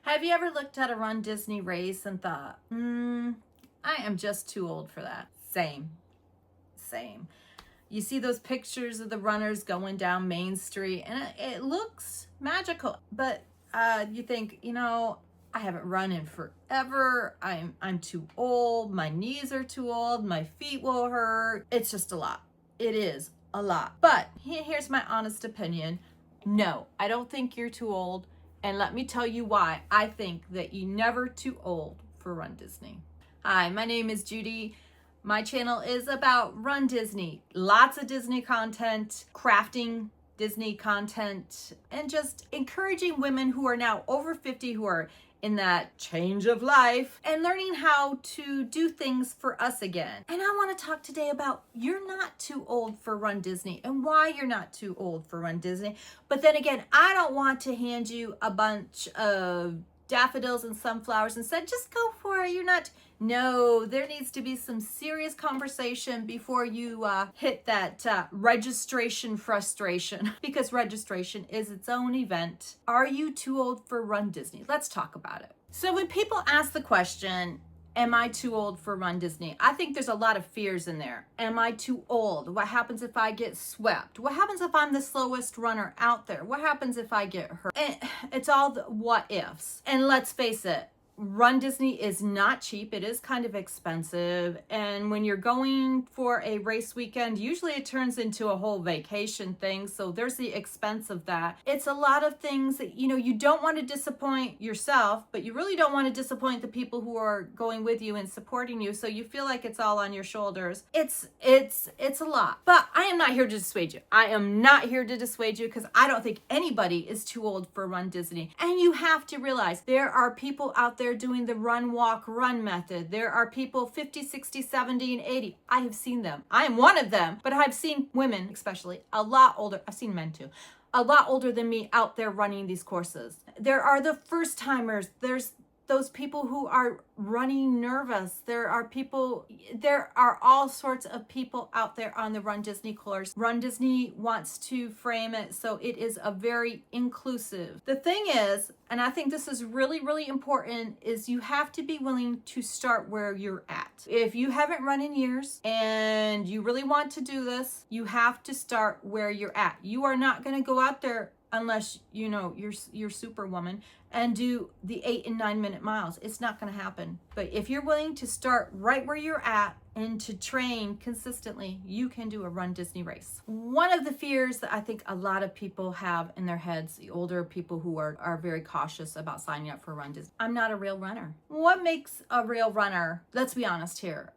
Have you ever looked at a Run Disney race and thought, I am just too old for that? Same. You see those pictures of the runners going down Main Street and it looks magical, but you think, I haven't run in forever. I'm too old. My knees are too old. My feet will hurt. It's just a lot. It is a lot. But here's my honest opinion. No, I don't think you're too old. And let me tell you why I think that you're never too old for Run Disney. Hi, my name is Judi. My channel is about Run Disney. Lots of Disney content, crafting Disney content, and just encouraging women who are now over 50, who are in that change of life and learning how to do things for us again. And I want to talk today about you're not too old for Run Disney and why you're not too old for Run Disney. But then again, I don't want to hand you a bunch of daffodils and sunflowers and said, just go for it. You're not. No, there needs to be some serious conversation before you hit that registration frustration, because registration is its own event. Are you too old for Run Disney? Let's talk about it. So when people ask the question, am I too old for Run Disney? I think there's a lot of fears in there. Am I too old? What happens if I get swept? What happens if I'm the slowest runner out there? What happens if I get hurt? And it's all the what ifs. And let's face it, Run Disney is not cheap. It is kind of expensive. And when you're going for a race weekend, usually it turns into a whole vacation thing. So there's the expense of that. It's a lot of things that, you don't want to disappoint yourself, but you really don't want to disappoint the people who are going with you and supporting you. So you feel like it's all on your shoulders. It's a lot. But I am not here to dissuade you. I am not here to dissuade you because I don't think anybody is too old for Run Disney. And you have to realize there are people out there doing the run, walk, run method. There are people 50, 60, 70, and 80. I have seen them. I am one of them, but I've seen women, especially a lot older. I've seen men too, a lot older than me out there running these courses. There are the first timers. There's those people who are running nervous. There are all sorts of people out there on the Run Disney course. Run Disney wants to frame it so it is a very inclusive. The thing is, and I think this is really, really important, is you have to be willing to start where you're at. If you haven't run in years and you really want to do this, you have to start where you're at. You are not going to go out there unless you're Superwoman and do the 8 and 9 minute miles. It's not going to happen. But if you're willing to start right where you're at and to train consistently, you can do a Run Disney race. One of the fears that I think a lot of people have in their heads, the older people who are very cautious about signing up for Run Disney, I'm not a real runner. What makes a real runner? Let's be honest here.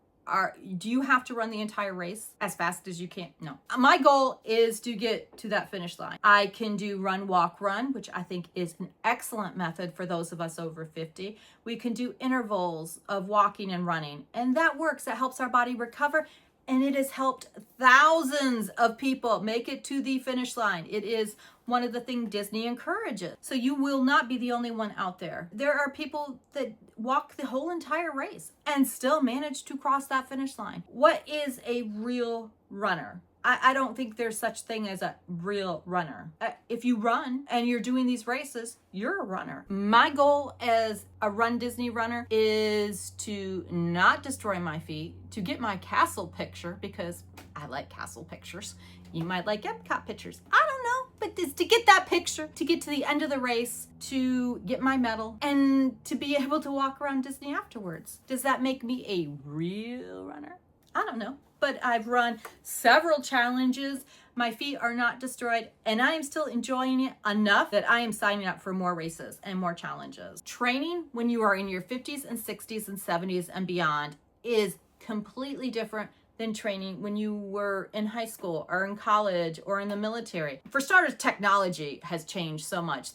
Do you have to run the entire race as fast as you can? No. My goal is to get to that finish line. I can do run, walk, run, which I think is an excellent method for those of us over 50. We can do intervals of walking and running, and that works. That helps our body recover, and it has helped thousands of people make it to the finish line. It is one of the things Disney encourages. So you will not be the only one out there. There are people that walk the whole entire race and still manage to cross that finish line. What is a real runner? I don't think there's such thing as a real runner. If you run and you're doing these races, you're a runner. My goal as a Run Disney runner is to not destroy my feet, to get my castle picture, because I like castle pictures. You might like Epcot pictures. I don't know, but it's to get that picture, to get to the end of the race, to get my medal, and to be able to walk around Disney afterwards. Does that make me a real runner? I don't know. But I've run several challenges. My feet are not destroyed, and I am still enjoying it enough that I am signing up for more races and more challenges. Training when you are in your 50s and 60s and 70s and beyond is completely different than training when you were in high school or in college or in the military. For starters, technology has changed so much.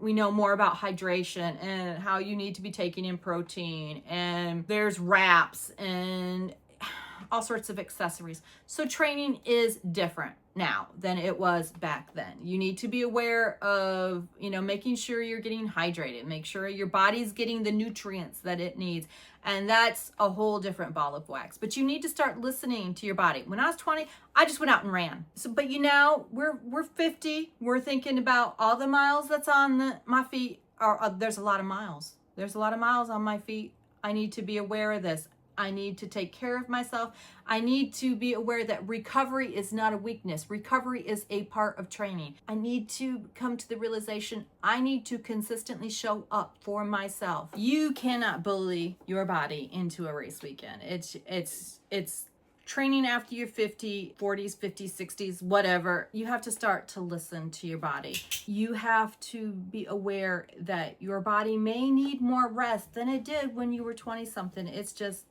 We know more about hydration and how you need to be taking in protein, and there's wraps and all sorts of accessories. So training is different now than it was back then. You need to be aware of, making sure you're getting hydrated, make sure your body's getting the nutrients that it needs. And that's a whole different ball of wax. But you need to start listening to your body. When I was 20, I just went out and ran. But we're 50. We're thinking about all the miles that's on my feet. there's a lot of miles. There's a lot of miles on my feet. I need to be aware of this. I need to take care of myself. I need to be aware that recovery is not a weakness. Recovery is a part of training. I need to come to the realization I need to consistently show up for myself. You cannot bully your body into a race weekend. It's training after you're 50, 40s, 50s, 60s, whatever. You have to start to listen to your body. You have to be aware that your body may need more rest than it did when you were 20 something. It's just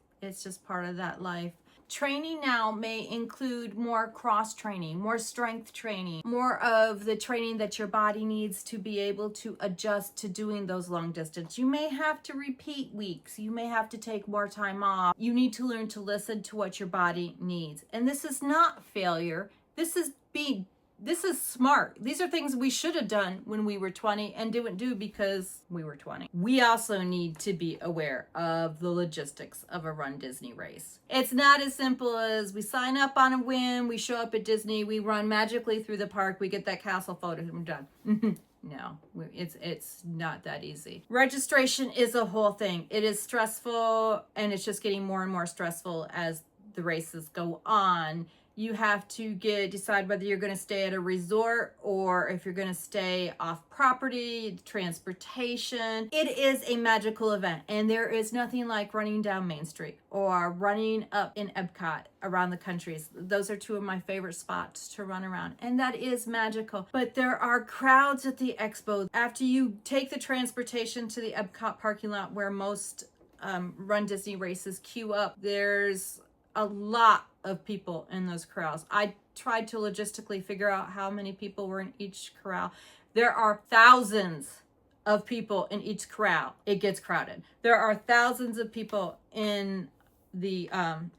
part of that life. Training now may include more cross training, more strength training, more of the training that your body needs to be able to adjust to doing those long distance. You may have to repeat weeks. You may have to take more time off. You need to learn to listen to what your body needs. And this is not failure. This is smart. These are things we should have done when we were 20 and didn't do because we were 20. We also need to be aware of the logistics of a Run Disney race. It's not as simple as we sign up on a whim, we show up at Disney, we run magically through the park, we get that castle photo, and we're done. No, it's not that easy. Registration is a whole thing. It is stressful, and it's just getting more and more stressful as the races go on. You have to decide whether you're going to stay at a resort or if you're going to stay off property, transportation. It is a magical event, and there is nothing like running down Main Street or running up in Epcot around the countries. Those are two of my favorite spots to run around, and that is magical. But there are crowds at the expo. After you take the transportation to the Epcot parking lot where most Run Disney races queue up, there's a lot of people in those corrals. I tried to logistically figure out how many people were in each corral. There are thousands of people in each corral. It gets crowded. There are thousands of people in the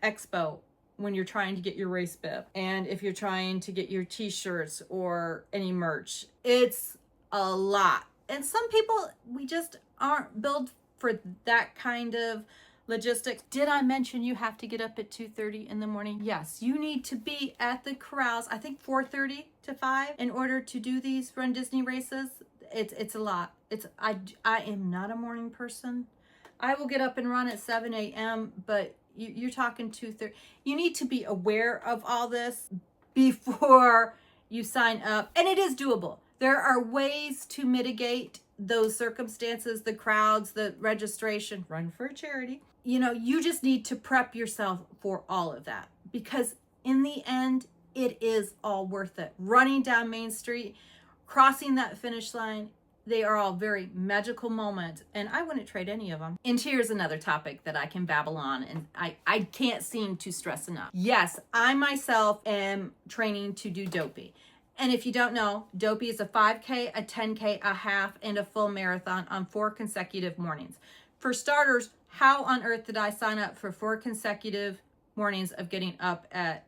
expo when you're trying to get your race bib, and if you're trying to get your t-shirts or any merch. It's a lot. And some people, we just aren't built for that kind of logistics. Did I mention you have to get up at 2:30 in the morning? Yes, you need to be at the corrals, I think 4:30 to 5 in order to do these Run Disney races. It's a lot. I am not a morning person. I will get up and run at 7 a.m., but you're talking 2:30. You need to be aware of all this before you sign up, and it is doable. There are ways to mitigate those circumstances, the crowds, the registration. Run for a charity. You just need to prep yourself for all of that, because in the end, it is all worth it. Running down Main Street, crossing that finish line, they are all very magical moments, and I wouldn't trade any of them. And here's another topic that I can babble on, and I can't seem to stress enough. Yes, I myself am training to do Dopey. And if you don't know, Dopey is a 5K, a 10K, a half, and a full marathon on 4 consecutive mornings. For starters, how on earth did I sign up for 4 consecutive mornings of getting up at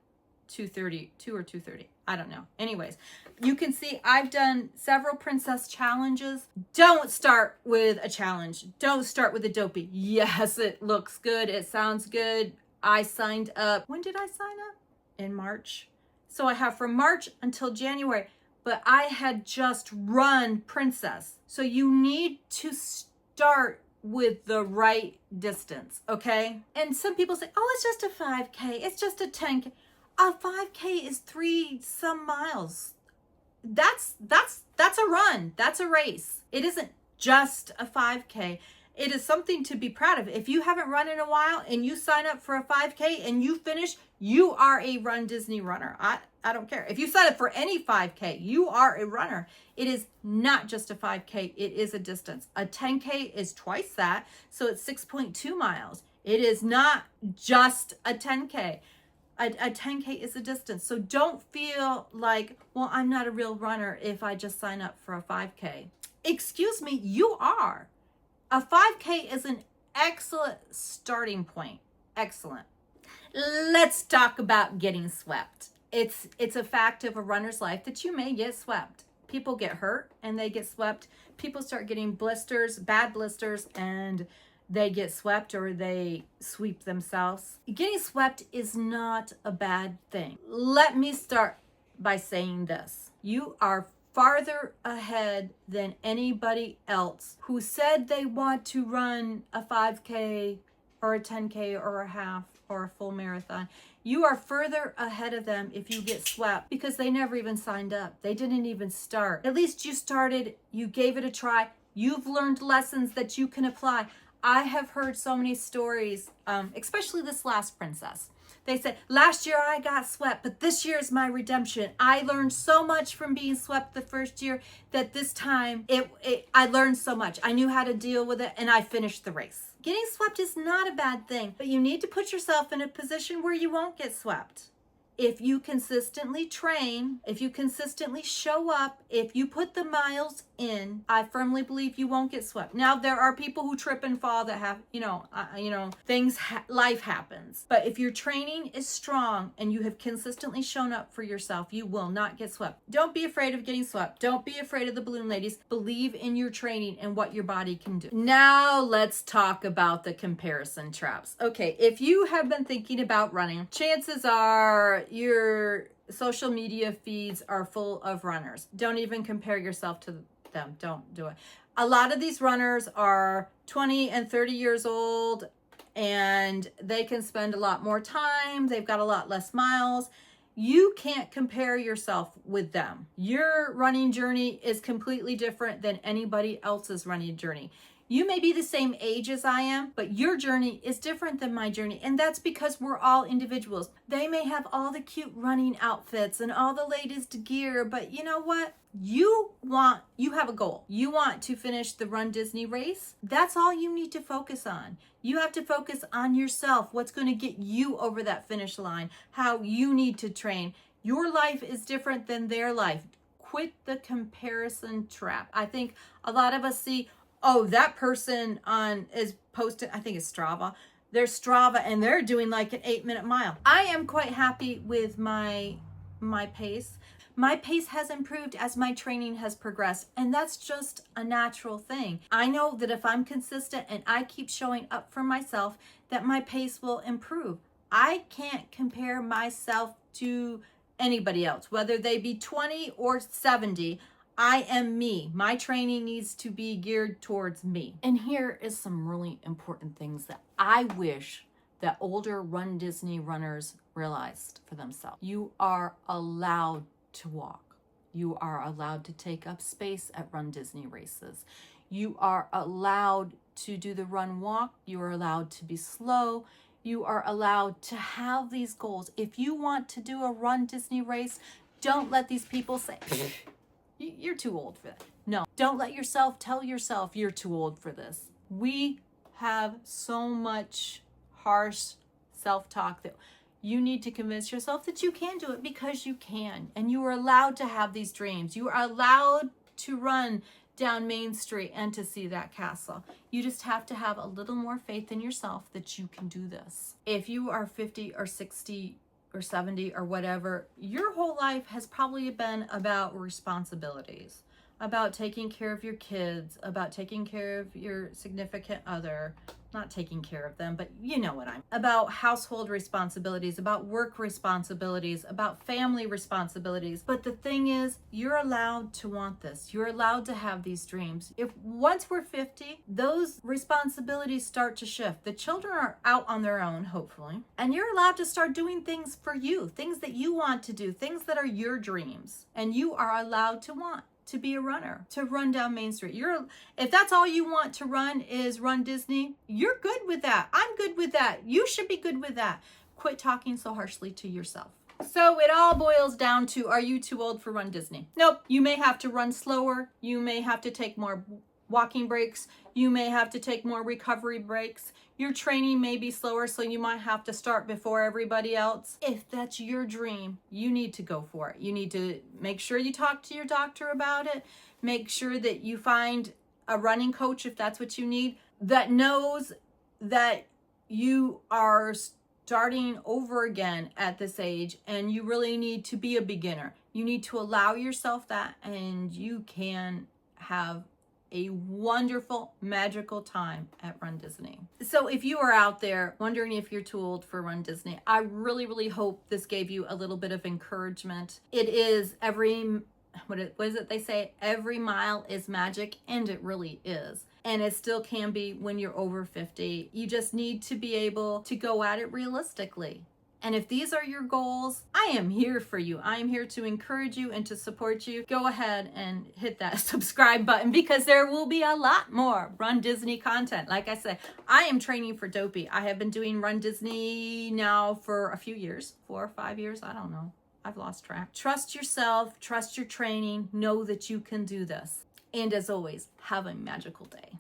2:30, 2 or 2:30? I don't know. Anyways, you can see I've done several princess challenges. Don't start with a challenge. Don't start with a Dopey. Yes, it looks good. It sounds good. I signed up. When did I sign up? In March. So I have from March until January, but I had just run Princess. So you need to start with the right distance, okay? And some people say, oh, it's just a 5K. It's just a 10K. A 5K is 3 some miles. That's a run. That's a race. It isn't just a 5K. It is something to be proud of. If you haven't run in a while and you sign up for a 5K and you finish, you are a Run Disney runner. I don't care. If you sign up for any 5K, you are a runner. It is not just a 5K. It is a distance. A 10K is twice that, so it's 6.2 miles. It is not just a 10K. A 10K is a distance. So don't feel like, well, I'm not a real runner if I just sign up for a 5K. Excuse me, you are. A 5K is an excellent starting point. Excellent. Let's talk about getting swept. It's a fact of a runner's life that you may get swept. People get hurt and they get swept. People start getting blisters, bad blisters, and they get swept or they sweep themselves. Getting swept is not a bad thing. Let me start by saying this. You are farther ahead than anybody else who said they want to run a 5K or a 10K or a half or a full marathon. You are further ahead of them if you get swept because they never even signed up. They didn't even start. At least you started, you gave it a try. You've learned lessons that you can apply. I have heard so many stories, especially this last princess. They said, last year I got swept, but this year is my redemption. I learned so much from being swept the first year that this time I learned so much. I knew how to deal with it and I finished the race. Getting swept is not a bad thing, but you need to put yourself in a position where you won't get swept. If you consistently train, if you consistently show up, if you put the miles in, I firmly believe you won't get swept. Now, there are people who trip and fall that have, life happens. But if your training is strong and you have consistently shown up for yourself, you will not get swept. Don't be afraid of getting swept. Don't be afraid of the balloon ladies. Believe in your training and what your body can do. Now, let's talk about the comparison traps. Okay, if you have been thinking about running, chances are your social media feeds are full of runners. Don't even compare yourself to them. Don't do it. A lot of these runners are 20 and 30 years old and they can spend a lot more time. They've got a lot less miles. You can't compare yourself with them. Your running journey is completely different than anybody else's running journey. You may be the same age as I am, but your journey is different than my journey. And that's because we're all individuals. They may have all the cute running outfits and all the latest gear, but you know what? You have a goal. You want to finish the Run Disney race. That's all you need to focus on. You have to focus on yourself, what's going to get you over that finish line, how you need to train. Your life is different than their life. Quit the comparison trap. I think a lot of us see, oh, that person is posted, I think it's Strava. They're Strava and they're doing like an 8-minute mile. I am quite happy with my pace. My pace has improved as my training has progressed, and that's just a natural thing. I know that if I'm consistent and I keep showing up for myself, that my pace will improve. I can't compare myself to anybody else, whether they be 20 or 70. I am me. My training needs to be geared towards me. And here is some really important things that I wish that older Run Disney runners realized for themselves. You are allowed to walk. You are allowed to take up space at Run Disney races. You are allowed to do the run walk. You are allowed to be slow. You are allowed to have these goals. If you want to do a Run Disney race, don't let these people say, you're too old for that. No, don't let yourself tell yourself you're too old for this. We have so much harsh self-talk that you need to convince yourself that you can do it because you can. And you are allowed to have these dreams. You are allowed to run down Main Street and to see that castle. You just have to have a little more faith in yourself that you can do this. If you are 50 or 60 or 70 or whatever, your whole life has probably been about responsibilities, about taking care of your kids, about taking care of your significant other, not taking care of them, but you know what about household responsibilities, about work responsibilities, about family responsibilities. But the thing is, you're allowed to want this. You're allowed to have these dreams. If once we're 50, those responsibilities start to shift. The children are out on their own, hopefully, and you're allowed to start doing things for you, things that you want to do, things that are your dreams, and you are allowed to want to be a runner, to run down Main Street. If that's all you want to run is Run Disney, you're good with that. I'm good with that. You should be good with that. Quit talking so harshly to yourself. So it all boils down to, are you too old for Run Disney? Nope. You may have to run slower. You may have to take more walking breaks. You may have to take more recovery breaks. Your training may be slower, so you might have to start before everybody else. If that's your dream, you need to go for it. You need to make sure you talk to your doctor about it. Make sure that you find a running coach, if that's what you need, that knows that you are starting over again at this age and you really need to be a beginner. You need to allow yourself that, and you can have a wonderful, magical time at Run Disney. So if you are out there wondering if you're too old for Run Disney, I really, really hope this gave you a little bit of encouragement. It is what is it they say? Every mile is magic, and it really is. And it still can be when you're over 50. You just need to be able to go at it realistically. And if these are your goals, I am here for you. I am here to encourage you and to support you. Go ahead and hit that subscribe button, because there will be a lot more Run Disney content. Like I said, I am training for Dopey. I have been doing Run Disney now for a few years, 4 or 5 years. I don't know. I've lost track. Trust yourself, trust your training, know that you can do this. And as always, have a magical day.